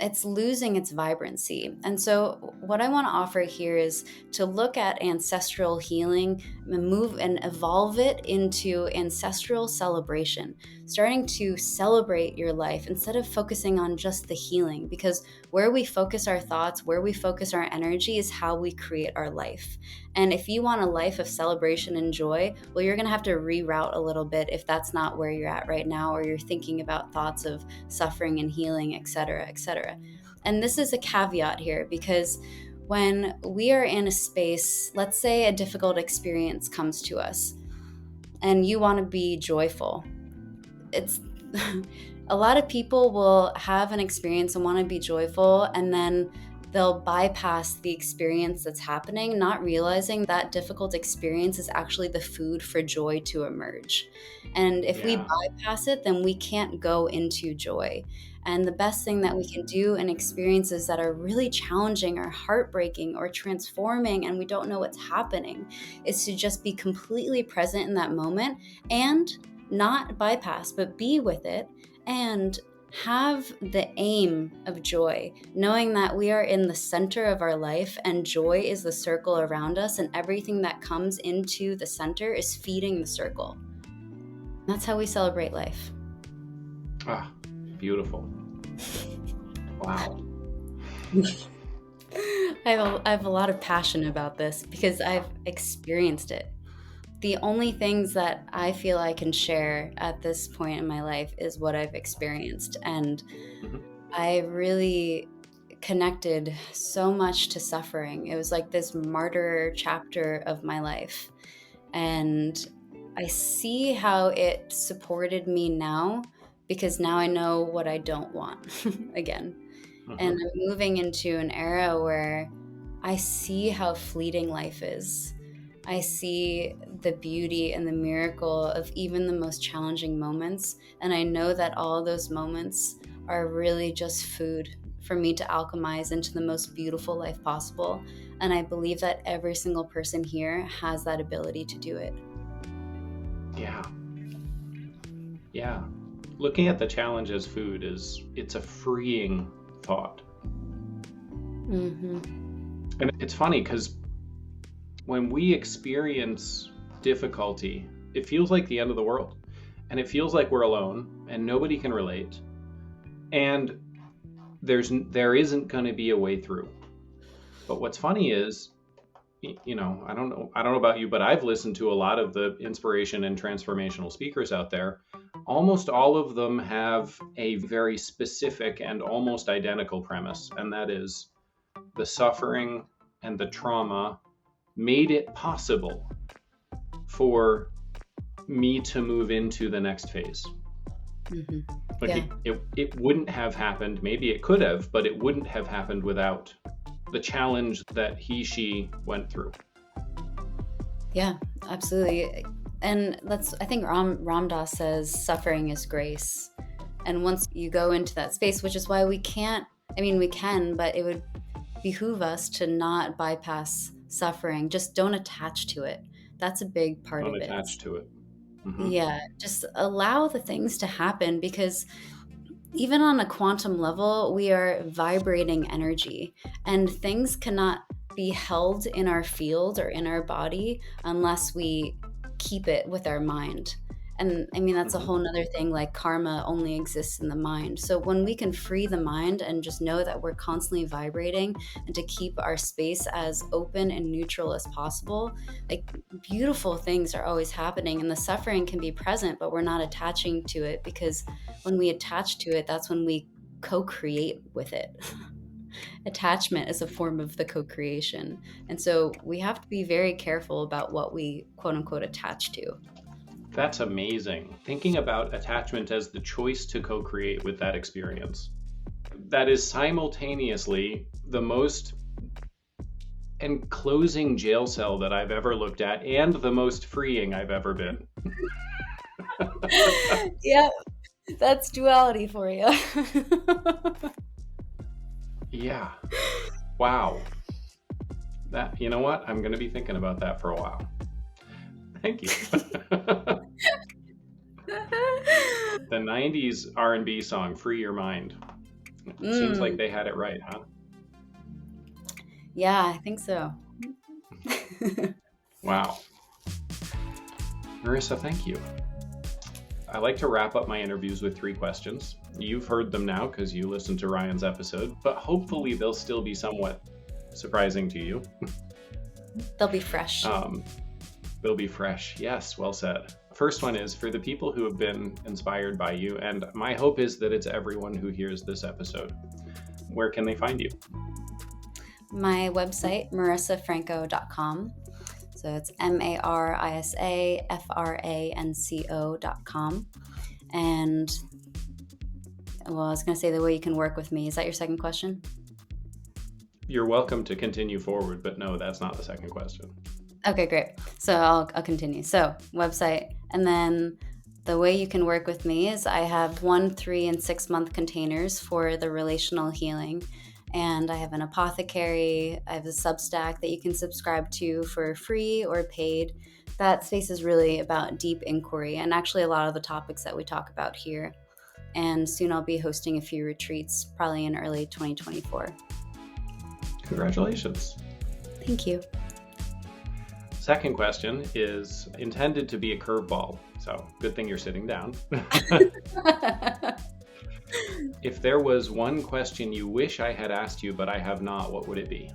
B: it's losing its vibrancy. And so what I want to offer here is to look at ancestral healing and move and evolve it into ancestral celebration, starting to celebrate your life instead of focusing on just the healing, because where we focus our thoughts, where we focus our energy is how we create our life. And if you want a life of celebration and joy, well, you're going to have to reroute a little bit if that's not where you're at right now, or you're thinking about thoughts of suffering and healing, etc., etc. And this is a caveat here, because when we are in a space, let's say a difficult experience comes to us and you want to be joyful, it's a lot of people will have an experience and want to be joyful, and then they'll bypass the experience that's happening, not realizing that difficult experience is actually the food for joy to emerge. And if we bypass it, then we can't go into joy. And the best thing that we can do in experiences that are really challenging or heartbreaking or transforming and we don't know what's happening is to just be completely present in that moment and not bypass, but be with it and have the aim of joy, knowing that we are in the center of our life and joy is the circle around us, and everything that comes into the center is feeding the circle. That's how we celebrate life.
A: Ah, beautiful. Wow.
B: I have a lot of passion about this because I've experienced it. The only things that I feel I can share at this point in my life is what I've experienced. And I really connected so much to suffering. It was like this martyr chapter of my life. And I see how it supported me now because now I know what I don't want again. And I'm moving into an era where I see how fleeting life is. I see the beauty and the miracle of even the most challenging moments. And I know that all those moments are really just food for me to alchemize into the most beautiful life possible. And I believe that every single person here has that ability to do it.
A: Yeah. Yeah. Looking at the challenge as food it's a freeing thought.
B: Mm-hmm.
A: And it's funny because when we experience difficulty, it feels like the end of the world. And it feels like we're alone and nobody can relate. And there isn't going to be a way through. But what's funny is, I don't know about you, but I've listened to a lot of the inspiration and transformational speakers out there. Almost all of them have a very specific and almost identical premise, and that is the suffering and the trauma made it possible for me to move into the next phase.
B: Mm-hmm.
A: Like it wouldn't have happened. Maybe it could have, but it wouldn't have happened without the challenge that she went through.
B: Yeah, absolutely. And I think Ram Dass says suffering is grace. And once you go into that space, which is why we can, but it would behoove us to not bypass suffering. Just don't attach to it. That's a big part of it.
A: Don't attach to it. Mm-hmm.
B: Yeah, just allow the things to happen, because even on a quantum level, we are vibrating energy, and things cannot be held in our field or in our body unless we keep it with our mind. And that's a whole nother thing, like karma only exists in the mind. So when we can free the mind and just know that we're constantly vibrating, and to keep our space as open and neutral as possible, like beautiful things are always happening, and the suffering can be present, but we're not attaching to it, because when we attach to it, that's when we co-create with it. Attachment is a form of the co-creation. And so we have to be very careful about what we quote unquote attach to.
A: That's amazing. Thinking about attachment as the choice to co-create with that experience. That is simultaneously the most enclosing jail cell that I've ever looked at, and the most freeing I've ever been.
B: Yeah, that's duality for you.
A: Yeah. Wow. That, you know what? I'm going to be thinking about that for a while. Thank you. The 90s R&B song, Free Your Mind. It seems like they had it right, huh?
B: Yeah, I think so.
A: Wow. Marisa, thank you. I like to wrap up my interviews with 3 questions. You've heard them now because you listened to Ryan's episode, but hopefully they'll still be somewhat surprising to you.
B: They'll be fresh.
A: They'll be fresh. Yes, well said. First one is for the people who have been inspired by you, and my hope is that it's everyone who hears this episode. Where can they find you?
B: My website, marisafranco.com. So it's marisafranco.com. And, well, I was going to say the way you can work with me. Is that your second question?
A: You're welcome to continue forward, but no, that's not the second question.
B: Okay, great. So I'll continue. So website, and then the way you can work with me is I have 1, 3, and 6 month containers for the relational healing. And I have an apothecary. I have a Substack that you can subscribe to for free or paid. That space is really about deep inquiry, and actually a lot of the topics that we talk about here. And soon I'll be hosting a few retreats, probably in early 2024.
A: Congratulations.
B: Thank you.
A: Second question is intended to be a curveball, so good thing you're sitting down. If there was one question you wish I had asked you, but I have not, what would it be?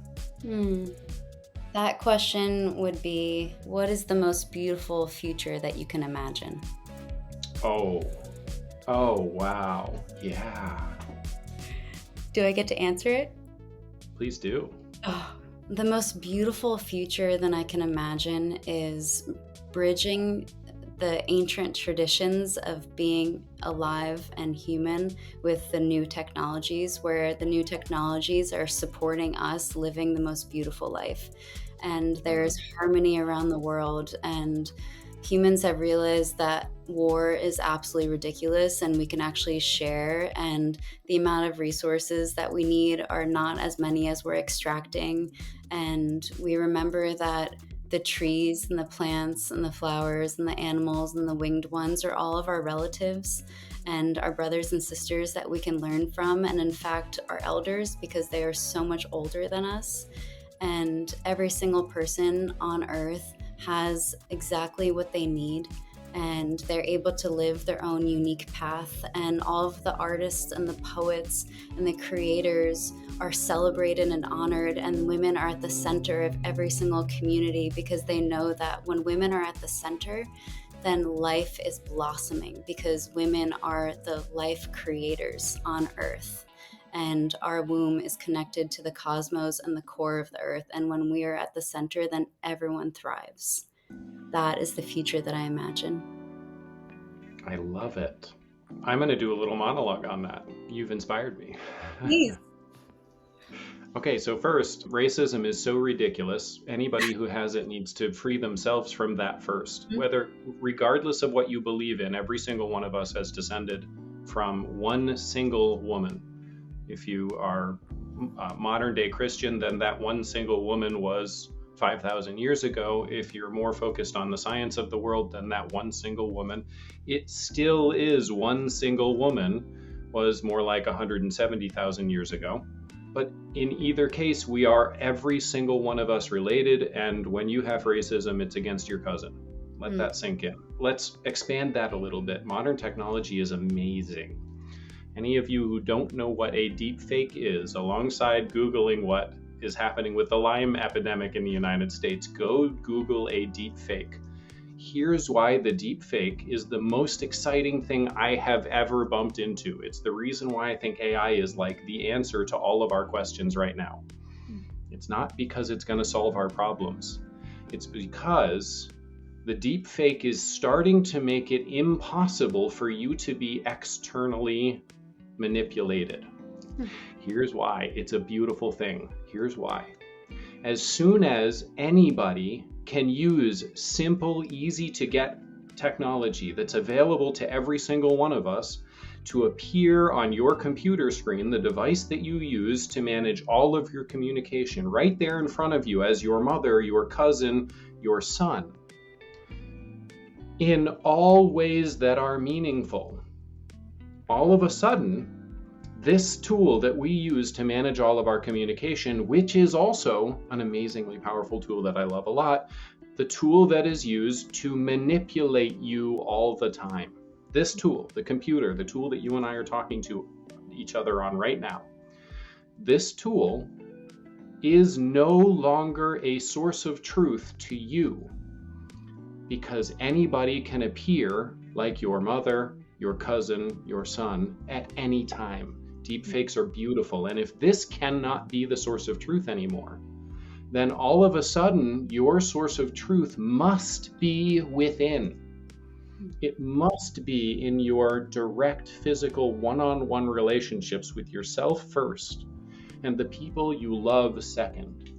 B: That question would be, what is the most beautiful future that you can imagine?
A: Oh, wow. Yeah.
B: Do I get to answer it?
A: Please do.
B: Oh, the most beautiful future that I can imagine is bridging the ancient traditions of being alive and human with the new technologies, where the new technologies are supporting us living the most beautiful life. And there's harmony around the world, and humans have realized that war is absolutely ridiculous and we can actually share, and the amount of resources that we need are not as many as we're extracting. And we remember that the trees and the plants and the flowers and the animals and the winged ones are all of our relatives and our brothers and sisters that we can learn from, and in fact our elders, because they are so much older than us. And every single person on earth has exactly what they need, and they're able to live their own unique path. And all of the artists and the poets and the creators are celebrated and honored, and women are at the center of every single community, because they know that when women are at the center, then life is blossoming, because women are the life creators on earth. And our womb is connected to the cosmos and the core of the earth. And when we are at the center, then everyone thrives. That is the future that I imagine.
A: I love it. I'm going to do a little monologue on that. You've inspired me.
B: Please.
A: Okay, so first, racism is so ridiculous. Anybody who has it needs to free themselves from that first. Whether, regardless of what you believe in, every single one of us has descended from one single woman. If you are a modern day Christian, then that one single woman was 5,000 years ago. If you're more focused on the science of the world, then that one single woman, it still is one single woman, was more like 170,000 years ago. But in either case, we are every single one of us related. And when you have racism, it's against your cousin. Let that sink in. Let's expand that a little bit. Modern technology is amazing. Any of you who don't know what a deep fake is, alongside Googling what is happening with the Lyme epidemic in the United States, go Google a deep fake. Here's why the deep fake is the most exciting thing I have ever bumped into. It's the reason why I think AI is like the answer to all of our questions right now. It's not because it's going to solve our problems. It's because the deep fake is starting to make it impossible for you to be externally manipulated. Here's why. It's a beautiful thing. Here's why. As soon as anybody can use simple, easy to get technology that's available to every single one of us to appear on your computer screen, the device that you use to manage all of your communication right there in front of you as your mother, your cousin, your son, in all ways that are meaningful, all of a sudden, this tool that we use to manage all of our communication, which is also an amazingly powerful tool that I love a lot, the tool that is used to manipulate you all the time. This tool, the computer, the tool that you and I are talking to each other on right now, this tool is no longer a source of truth to you, because anybody can appear like your mother, your cousin, your son at any time. Deepfakes are beautiful. And if this cannot be the source of truth anymore, then all of a sudden your source of truth must be within. It must be in your direct physical one-on-one relationships with yourself first and the people you love second.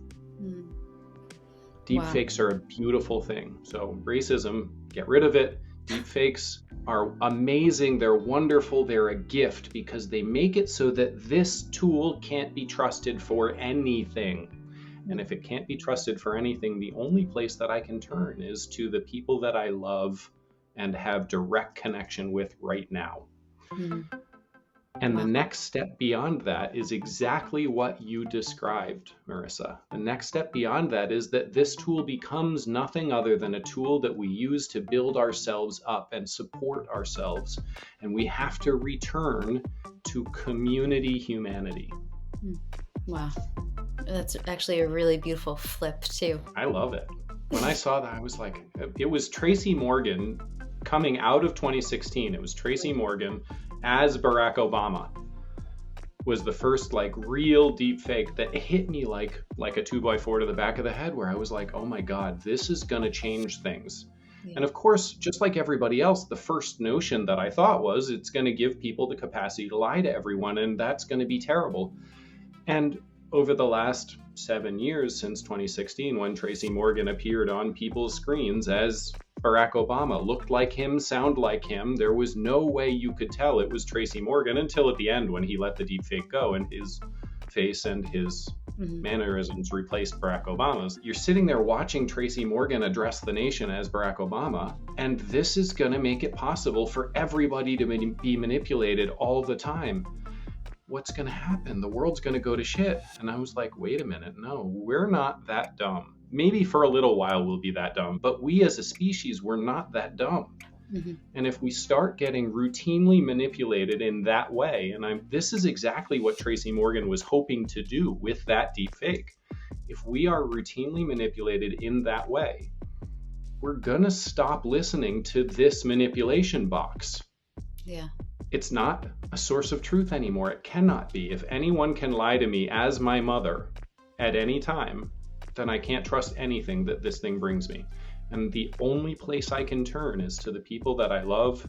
A: Deepfakes are a beautiful thing. So racism, get rid of it. Deepfakes are amazing. They're wonderful. They're a gift because they make it so that this tool can't be trusted for anything. And if it can't be trusted for anything, the only place that I can turn is to the people that I love and have direct connection with right now. And the next step beyond that is exactly what you described, Marisa. The next step beyond that is that this tool becomes nothing other than a tool that we use to build ourselves up and support ourselves. And we have to return to community humanity.
B: Wow. That's actually a really beautiful flip, too.
A: I love it. When I saw that, I was like, it was Tracy Morgan coming out of 2016. It was Tracy Morgan as Barack Obama was the first like real deep fake that hit me like a 2x4 to the back of the head, where I was like, oh my God, this is gonna change things.
B: Yeah.
A: And of course, just like everybody else, the first notion that I thought was it's going to give people the capacity to lie to everyone, and that's going to be terrible. And over the last 7 years, since 2016, when Tracy Morgan appeared on people's screens as Barack Obama, looked like him, sound like him, there was no way you could tell it was Tracy Morgan until at the end when he let the deepfake go and his face and his mannerisms replaced Barack Obama's. You're sitting there watching Tracy Morgan address the nation as Barack Obama, and this is going to make it possible for everybody to be manipulated all the time. What's going to happen? The world's going to go to shit. And I was like, wait a minute, no, we're not that dumb. Maybe for a little while we'll be that dumb, but we as a species, we're not that dumb. And if we start getting routinely manipulated in that way, and this is exactly what Tracy Morgan was hoping to do with that deep fake. If we are routinely manipulated in that way, we're gonna stop listening to this manipulation box.
B: Yeah.
A: It's not a source of truth anymore. It cannot be. If anyone can lie to me as my mother at any time, then I can't trust anything that this thing brings me. And the only place I can turn is to the people that I love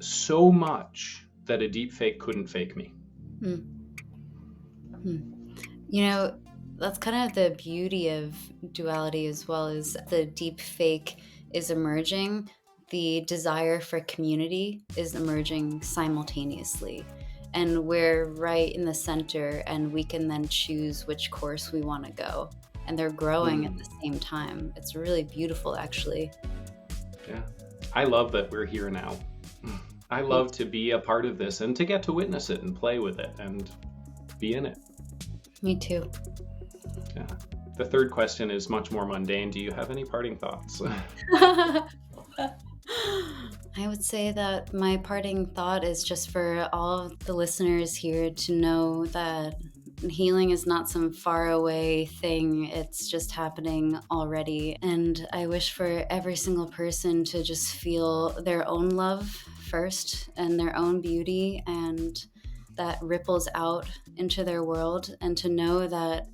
A: so much that a deep fake couldn't fake me.
B: You know, that's kind of the beauty of duality as well, is the deep fake is emerging. The desire for community is emerging simultaneously. And we're right in the center, and we can then choose which course we want to go. And they're growing at the same time. It's really beautiful, actually.
A: Yeah. I love that we're here now. I love to be a part of this and to get to witness it and play with it and be in it.
B: Me too.
A: Yeah. The third question is much more mundane. Do you have any parting thoughts?
B: I would say that my parting thought is just for all of the listeners here to know that healing is not some faraway thing. It's just happening already. And I wish for every single person to just feel their own love first and their own beauty, and that ripples out into their world, and to know that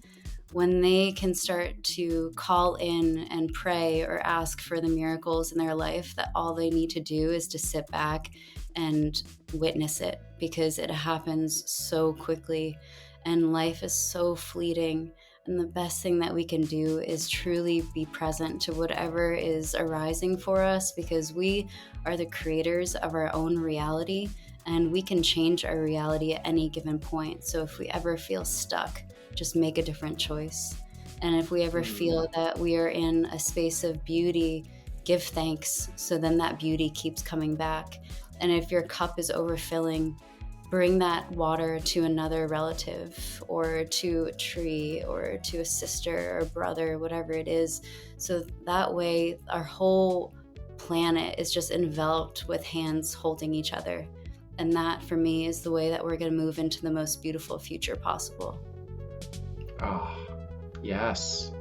B: when they can start to call in and pray or ask for the miracles in their life, that all they need to do is to sit back and witness it, because it happens so quickly and life is so fleeting. And the best thing that we can do is truly be present to whatever is arising for us, because we are the creators of our own reality, and we can change our reality at any given point. So if we ever feel stuck, just make a different choice. And if we ever feel that we are in a space of beauty, give thanks, so then that beauty keeps coming back. And if your cup is overfilling, bring that water to another relative or to a tree or to a sister or brother, whatever it is. So that way our whole planet is just enveloped with hands holding each other. And that, for me, is the way that we're going to move into the most beautiful future possible.
A: Oh, yes.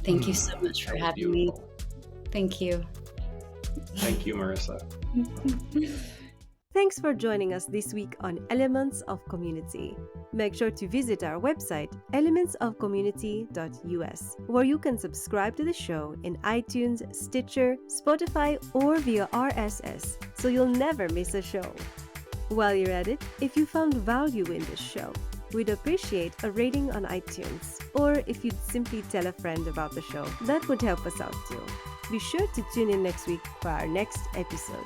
B: Thank you so much for having me. Thank you.
A: Thank you, Marisa.
C: Thanks for joining us this week on Elements of Community. Make sure to visit our website, elementsofcommunity.us, where you can subscribe to the show in iTunes, Stitcher, Spotify, or via RSS, so you'll never miss a show. While you're at it, if you found value in this show, we'd appreciate a rating on iTunes, or if you'd simply tell a friend about the show, that would help us out too. Be sure to tune in next week for our next episode.